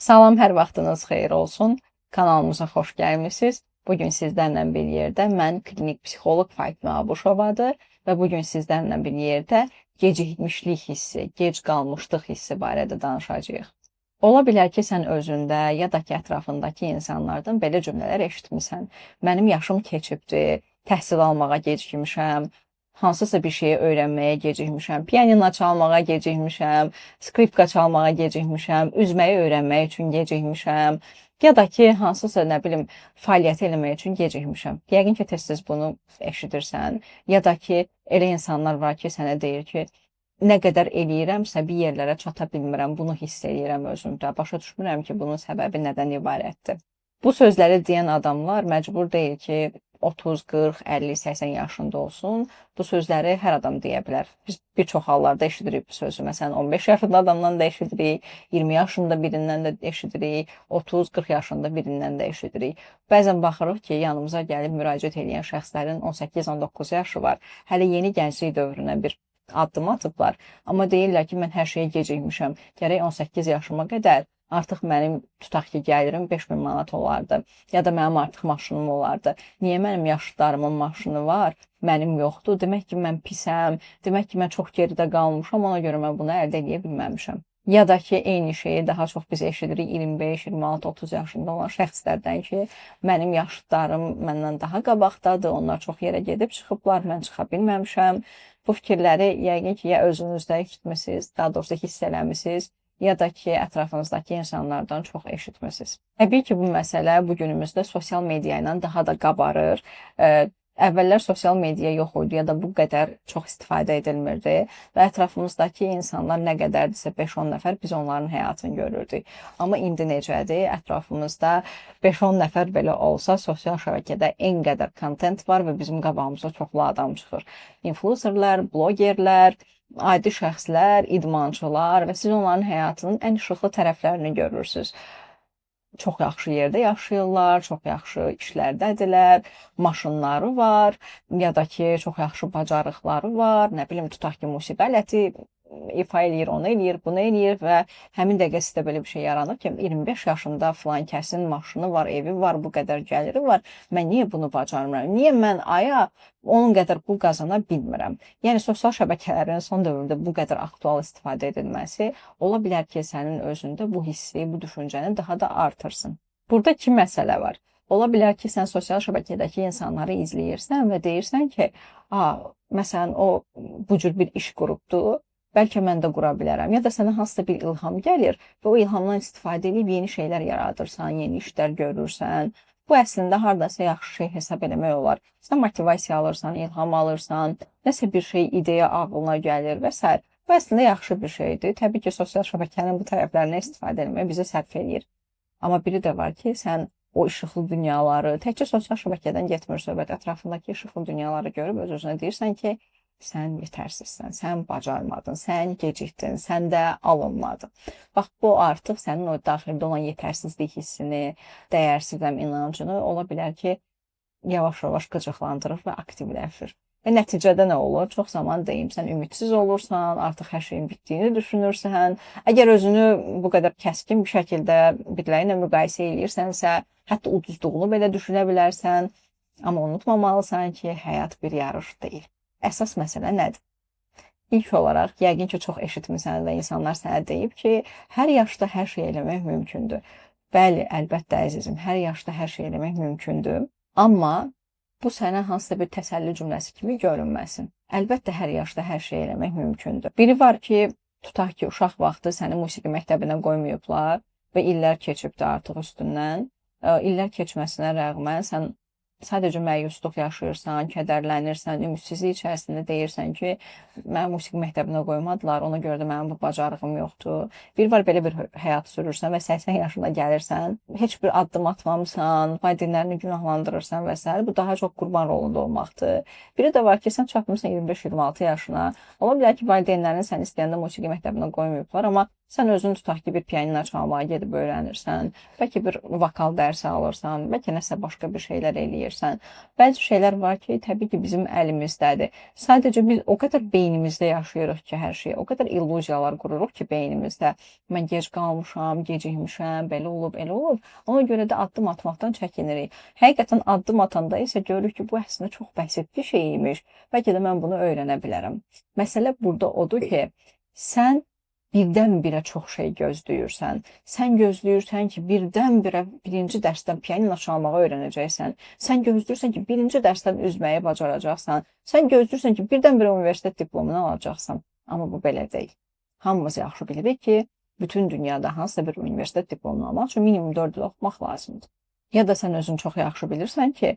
Salam, hər vaxtınız xeyir olsun. Kanalımıza xoş gəlmisiniz. Bugün sizlərlə bir yerdə mən klinik psixoloq Fatma Abuşovadır və bugün sizlərlə bir yerdə gecikmişlik hissi, gec qalmışlıq hissi barədə danışacağıq. Ola bilər ki, sən özündə ya da ki, ətrafındakı insanlardan belə cümlələr eşitmisən. Mənim yaşım keçibdir, təhsil almağa gecikmişəm, hansısa bir şeyi öyrənməyə gecikmişəm, pianino çalmağa gecikmişəm, skripka çalmağa gecikmişəm, üzməyi öyrənmək üçün gecikmişəm, ya da ki, hansısa, nə bilim, fəaliyyət eləmək üçün gecikmişəm. Yəqin ki, tez-tez bunu eşidirsən, ya da ki, elə insanlar var ki, sənə deyir ki, nə qədər eləyirəmsə bir yerlərə çata bilmirəm, bunu hiss eləyirəm özümdə. Başa düşmürəm ki, bunun səbəbi nədən ibarətdir. Bu sözləri deyən adamlar məcbur deyil ki, 30, 40, 50, 80 yaşında olsun. Bu sözləri hər adam deyə bilər. Biz bir çox hallarda eşidirik bu sözü. Məsələn, 15 yaşında adamdan da eşidirik, 20 yaşında birindən də eşidirik, 30, 40 yaşında birindən də eşidirik. Bəzən baxırıq ki, yanımıza gəlib müraciət edən şəxslərin 18-19 yaşı var. Hələ yeni gənclik dövrünə bir addım atıblar. Amma deyirlər ki, mən hər şeyə gecikmişəm. Gərək 18 yaşıma qədər artıq mənim tutaq ki, gəlirim 5000 manat olardı. Ya da mənim artıq maşınım olardı. Niyə mənim yaşıtlarımın maşını var, mənim yoxdur? Demək ki, mən pisəm, demək ki, mən çox geridə qalmışam, ona görə mən bunu əldə edə bilməmişəm. Ya da ki, eyni şeyi daha çox biz eşidirik 25, 26, 30 yaşında olan şəxslərdən ki, mənim yaşıtlarım məndən daha qabaqdadır, onlar çox yerə gedib çıxıblar, mən çıxa bilməmişəm. Bu fikirləri yəqin ki, ya özünüzdə eşitmisiniz, daha doğrusu hiss eləmisiniz, ya da ki, ətrafınızdakı insanlardan çox eşitmisiniz. Təbii ki, bu məsələ bu günümüzdə sosial media ilə daha da qabarır. Əvvəllər sosial media yox idi ya da bu qədər çox istifadə edilmirdi və ətrafımızdakı insanlar nə qədərdirsə 5-10 nəfər biz onların həyatını görürdük. Amma indi necədir? Ətrafımızda 5-10 nəfər belə olsa sosial şəbəkədə en qədər kontent var və bizim qabağımıza çoxlu adam çıxır. İnfluencerlər, blogerlər, adi şəxslər, idmançılar və siz onların həyatının ən işıqlı tərəflərini görürsünüz. Çox yaxşı yerdə yaşayırlar, çox yaxşı işlərdədirlər, maşınları var, ya da ki, çox yaxşı bacarıqları var, nə bilim, tutaq ki, musiqi aləti ifa eləyir, onu eləyir, bunu eləyir və həmin dəqiqə sizdə belə bir şey yaranır ki, 25 yaşında filan kəsin maşını var, evi var, bu qədər gəliri var, mən niyə bunu bacarmıram? Niyə mən aya onun qədər pul qazana bilmirəm? Yəni, sosial şəbəkələrin son dövrdə bu qədər aktual istifadə edilməsi ola bilər ki, sənin özündə bu hissi, bu düşüncəni daha da artırsın. Burada iki məsələ var. Ola bilər ki, sən sosial şəbəkədəki insanları izləyirsən və deyirsən ki, məsələn, o bu cür bir iş qurubdur, bəlkə mən də qura bilərəm. Ya da sənə hansısa bir ilham gəlir və o ilhamdan istifadə edib yeni şeylər yaradırsan, yeni işlər görürsən. Bu əslində hardasa yaxşı şey hesab eləmək olar. Sən motivasiya alırsan, ilham alırsan, nəsə bir şey, ideya ağlına gəlir və s. Bu əslində yaxşı bir şeydir. Təbii ki, sosial şəbəkənin bu tərəflərinə istifadə etmək bizə sərf eləyir. Amma biri də var ki, sən o işıqlı dünyaları, təkcə sosial şəbəkədən getmir söhbət, ətrafındakı işıqlı dünyaları görüb öz-özünə deyirsən ki, sən yetərsizsən, sən bacarmadın, sən gecikdin, sən də alınmadın. Bax, bu artıq sənin o daxildə olan yetərsizlik hissini, dəyərsizləm inancını ola bilər ki, yavaş-yavaş qıcıqlandırır və aktivləşir. Və nəticədə nə olur? Çox zaman deyim, sən ümidsiz olursan, artıq hər şeyin bitdiyini düşünürsən. Əgər özünü bu qədər kəskin bir şəkildə biriləri ilə müqayisə edirsənsə, hətta uduzduğunu belə düşünə bilərsən. Amma unutmamalısan ki, həyat bir yarış deyil. Əsas məsələ nədir? İlk olaraq, yəqin ki, çox eşitmisən və insanlar sənə deyib ki, hər yaşda hər şey eləmək mümkündür. Bəli, əlbəttə əzizim, hər yaşda hər şey eləmək mümkündür. Amma bu sənə hansısa bir təsəlli cümləsi kimi görünməsin. Əlbəttə hər yaşda hər şey eləmək mümkündür. Biri var ki, tutaq ki, uşaq vaxtı səni musiqi məktəbinə qoymayıblar və illər keçibdir artıq üstündən. İllər keçməsinə rəğmən sən sadəcə məyusluq yaşayırsan, kədərlənirsən, ümidsizlik içərisində deyirsən ki, mən musiqi məktəbinə qoymadılar, ona görə də mənim bu bacarığım yoxdur. Bir var belə bir həyat sürürsən və 80 yaşına gəlirsən, heç bir addım atmamısan, valideynlərini günahlandırırsan və s. Bu daha çox qurban rolunda olmaqdır. Biri də var ki, sən çatmırsan 25-26 yaşına. Ola bilər ki, valideynlərin sən istəyəndə musiqi məktəbinə qoymayıblar, amma Sən özün tutaq ki, bir pianino çalmağa gedib öyrənirsən, bəlkə bir vokal dərsi alırsan, bəlkə nəsə başqa bir şeylər eləyirsən. Bəzi şeylər var ki, təbii ki, bizim əlimizdədir. Sadəcə biz o qədər beynimizdə yaşayırıq ki, hər şeyi, o qədər illüziyalar qururuq ki, beynimizdə. Mən gec qalmışam, gecikmişəm, belə olub, elə olub. Ona görə də addım atmaqdan çəkinirik. Həqiqətən addım atanda isə görürük ki, bu əslində çox bəsit bir şey imiş. Bəlkə də mən bunu öyrənə bilərəm. Məsələ burada odur ki, sən birdən-birə çox şey gözləyirsən. Sən gözləyirsən ki, birdən-birə birinci dərsdən pianino çalmağı öyrənəcəksən. Sən gözləyirsən ki, birinci dərsdən üzməyi bacaracaqsan. Sən gözləyirsən ki, birdən-birə universitet diplomunu alacaqsan. Amma bu belə deyil. Hamımız yaxşı bilirik ki, bütün dünyada hansısa bir universitet diplomunu almaq üçün minimum 4 il oxumaq lazımdır. Ya da sən özün çox yaxşı bilirsən ki,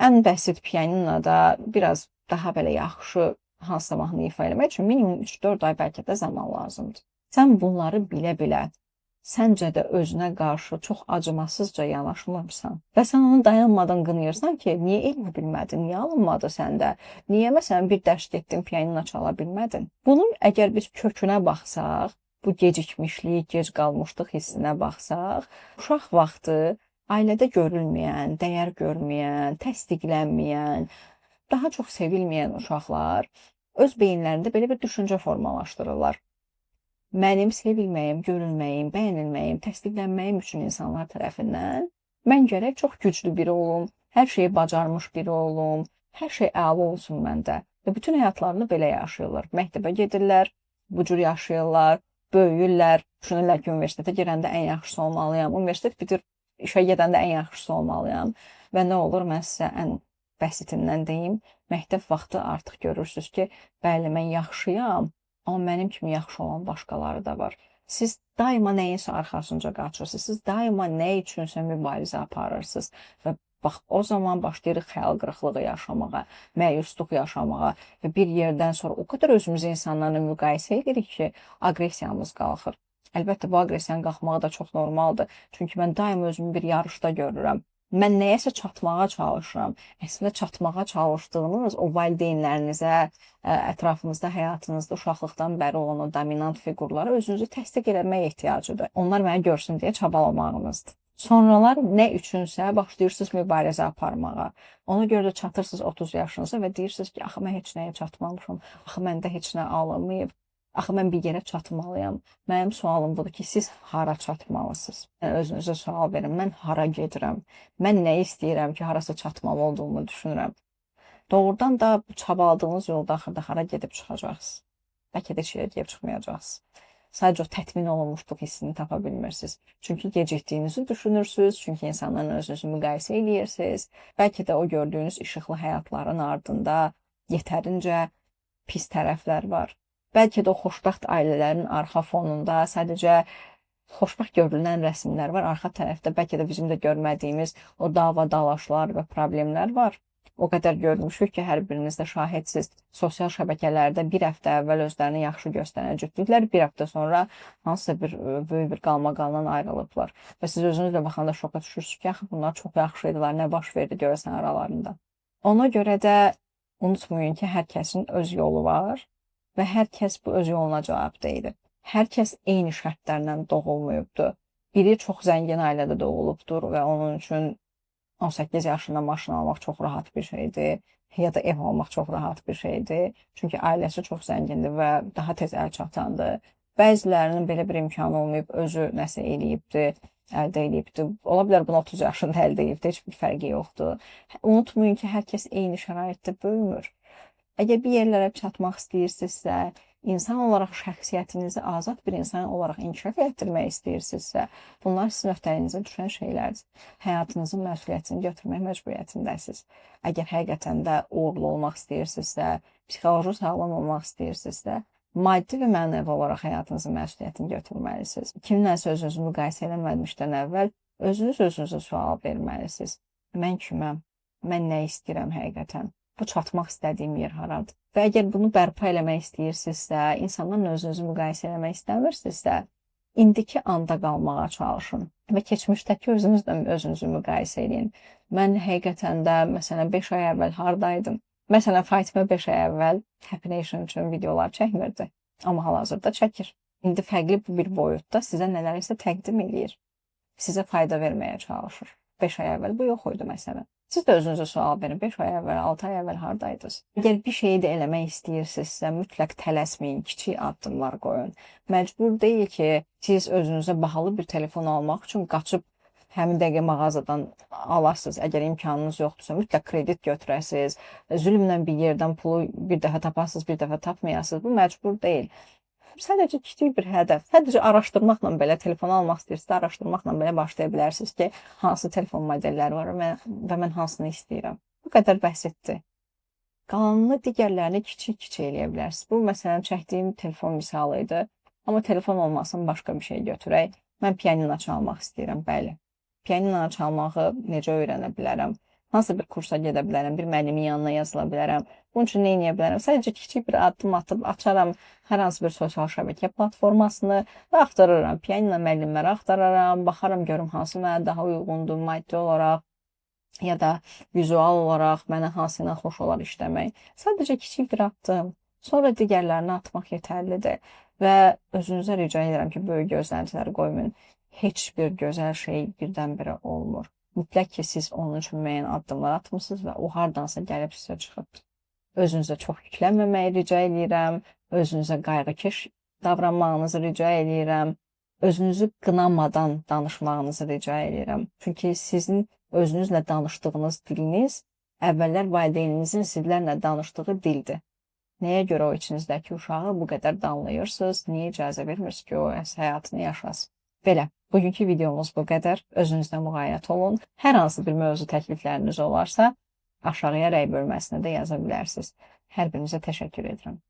ən bəsit pianinoda biraz daha belə yaxşı hansısa mahnını ifa eləmək üçün minimum 3-4 ay bəlkə də zaman lazımdır. Sən bunları bilə-bilə, səncə də özünə qarşı çox acımasızca yanaşmırsan və sən onu dayanmadan qınayırsan ki, niyə elmi bilmədin, niyə alınmadı səndə, niyə məsələn bir dərs getdin, pianino çala bilmədin? Bunun əgər biz kökünə baxsaq, bu gecikmişlik, gec qalmışlıq hissinə baxsaq, uşaq vaxtı ailədə görülməyən, dəyər görməyən, təsdiqlənməyən, daha çox sevilməyən uşaqlar öz beyinlərində belə bir düşüncə formalaşdırırlar. Mənim sevilməyim, görülməyim, bəyənilməyim, təsdiqlənməyim üçün insanlar tərəfindən mən gərək çox güclü biri olum, hər şeyi bacarmış biri olum, hər şey əla olsun məndə. Və bütün həyatlarını belə yaşayırlar. Məktəbə gedirlər, bu cür yaşayırlar, böyüyürlər, düşünürlər ki, universitetə girəndə ən yaxşısı olmalıyam, universitet bitir, işə gedəndə ən yaxşısı olmalıyam. Və nə olur, mən sizə ən bəsitindən deyim, məktəb vaxtı artıq görürsünüz ki, bəli, mən yaxşıyam, amma mənim kimi yaxşı olan başqaları da var. Siz daima nəyinsə arxasınca qaçırsınız, siz daima nə üçünsə mübarizə aparırsınız və bax, o zaman başlayırıq xəyal qırıqlığı yaşamağa, məyusluq yaşamağa və bir yerdən sonra o qədər özümüzü insanlarla müqayisə edirik ki, aqressiyamız qalxır. Əlbəttə, bu aqressiyanın qalxmağı da çox normaldır, çünki mən daima özümü bir yarışda görürəm. Mən nəyəsə çatmağa çalışıram. Əslində çatmağa çalışdığınız o valideynlərinizə, ətrafınızda, həyatınızda uşaqlıqdan bəri olan o dominant fiqurlara özünüzü təsdiq eləmək ehtiyacıdır. Onlar məni görsün deyə çabalamağınızdır. Sonralar nə üçünsə başlayırsınız mübarizə aparmağa. Ona görə də çatırsınız 30 yaşınıza və deyirsiniz ki, axı mən heç nəyə çatmamışam, axı məndə heç nə alınmayıb. Axı mən bir yerə çatmalıyam. Mənim sualım budur ki, siz hara çatmalısınız? Yəni, özünüzə sual verin, mən hara gedirəm? Mən nə istəyirəm ki, harasa çatmalı olduğumu düşünürəm? Doğrudan da bu çabaladığınız yolda axırda hara gedib çıxacaqsınız? Bəlkə də şeir deyib çıxmayacaqsınız. Sadəcə o tətmin olunmuşluq hissini tapa bilmirsiniz. Çünki gecikdiyinizi düşünürsünüz, çünki insanlarla özünüzü müqayisə edirsiniz. Bəlkə də o gördüyünüz işıqlı həyatların ardında yetərincə pis tərəflər var. Bəlkə də o xoşbəxt ailələrin arxa fonunda sadəcə xoşbəxt görülən rəsmlər var. Arxa tərəfdə bəlkə də bizim də görmədiyimiz o dava dalaşlar və problemlər var. O qədər görmüşük ki, hər biriniz də şahidsiniz. Sosial şəbəkələrdə bir həftə əvvəl özlərini yaxşı göstərən cütlüklər bir həftə sonra hansısa bir böyük bir qalmaqaldan ayrılıblar. Və siz özünüz də baxanda şoka düşürsünüz ki, axı bunlar çox yaxşı idilər, nə baş verdi görəsən aralarında. Ona görə də unutmayın ki, hər kəsin öz yolu var. Və hər kəs bu öz yoluna cavabdehdir. Hər kəs eyni şərtlərlə doğulmayıbdır. Biri çox zəngin ailədə doğulubdur və onun üçün 18 yaşında maşın almaq çox rahat bir şeydir. Ya da ev almaq çox rahat bir şeydir. Çünki ailəsi çox zəngindir və daha tez əl çatandır. Bəzilərinin belə bir imkanı olmayıb, özü nəsə eləyibdir, əldə eləyibdir. Ola bilər bunu 30 yaşında əldə eləyibdir, heç bir fərqi yoxdur. Unutmayın ki, hər kəs eyni şəraitdə böyümür. Əgər bir yerlərə çatmaq istəyirsinizsə, insan olaraq şəxsiyyətinizi azad bir insan olaraq inkişaf etdirmək istəyirsinizsə, bunlar sizin öhdənizə düşən şeylərdir. Həyatınızın məsuliyyətini götürmək məcburiyyətindəsiniz. Əgər həqiqətən də uğurlu olmaq istəyirsinizsə, psixoloji sağlam olmaq istəyirsinizsə, maddi və mənəvi olaraq həyatınızın məsuliyyətini götürməlisiniz. Kiminləsə özünüzü müqayisə eləməmişdən əvvəl özünüzə sual verməlisiniz. Mən kiməm? Mən nə istəyirəm həqiqətən? Bu çatmaq istədiyim yer haradır? Və əgər bunu bərpa eləmək istəyirsinizsə, insanlarla özünüzü müqayisə eləmək istəmirsinizsə, indiki anda qalmağa çalışın və keçmişdəki özünüzü müqayisə edin. Mən həqiqətən də, məsələn, 5 ay əvvəl haradaydım? Məsələn, Fatimə 5 ay əvvəl Happy Nation üçün videolar çəkmirdi, amma hal-hazırda çəkir. İndi fərqli bir boyutda sizə nələrsə təqdim eləyir. Sizə fayda verməyə çalışır. 5 ay əvvəl bu yox idi məsələn. Siz də özünüzə sual verin. 5 ay əvvəl, 6 ay əvvəl hardaydınız? Əgər bir şeyi də eləmək istəyirsinizsə, mütləq tələsməyin, kiçik addımlar qoyun. Məcbur deyil ki, siz özünüzə bahalı bir telefon almaq üçün qaçıb həmin dəqiqə mağazadan alasınız. Əgər imkanınız yoxdursa, mütləq kredit götürəsiniz. Zülmlə bir yerdən pulu bir dəfə tapasınız, bir dəfə tapmayasınız. Bu məcbur deyil. Sadəcə kiçik bir hədəf. Sadəcə araşdırmaqla belə telefon almaq istəyirsinizsə, araşdırmaqla belə başlaya bilərsiniz ki, hansı telefon modelləri var və mən hansını istəyirəm. Bu qədər bəsitdir. Qalanını digərlərini kiçik-kiçik eləyə bilərsiniz. Bu, məsələn, çəkdiyim telefon misalı idi. Amma telefon olmasın, başqa bir şey götürək. Mən pianino çalmaq istəyirəm, bəli. Pianino çalmağı necə öyrənə bilərəm? Hansı bir kursa gedə bilərəm? Bir müəllimin yanına yazıla bilərəm? Bunun üçün nə edə bilərəm? Sadəcə kiçik bir addım atıb açaram hər hansı bir sosial şəbəkə platformasını və axtarıram. Pianino müəllimləri axtararam, baxaram görüm hansı mənə daha uyğundur maddi olaraq ya da vizual olaraq mənə hansı ilə xoş olar işləmək. Sadəcə kiçik bir addım. Sonra digərlərini atmaq yetərlidir və özünüzə rica edirəm ki, böyük gözləntilər qoymayın. Heç bir gözəl şey birdən-birə olmur. Mütləq ki, siz onun üçün müəyyən addımlar atmışsınız və o hardansa gəlib sizə çıxıb. Özünüzə çox yüklənməməyi rica edirəm. Özünüzə qayğıkeş davranmağınızı rica edirəm. Özünüzü qınamadan danışmağınızı rica edirəm. Çünki sizin özünüzlə danışdığınız diliniz əvvəllər valideyninizin sizlərlə danışdığı dildir. Nəyə görə o içinizdəki uşağı bu qədər danlayırsınız? Niyə icazə vermirsiniz ki, o həyatını yaşasın? Belə, bugünkü videomuz bu qədər. Özünüzlə müğayət olun. Hər hansı bir mövzu təklifləriniz olarsa, aşağıya rəy bölməsinə də yaza bilərsiniz. Hər birinizə təşəkkür edirəm.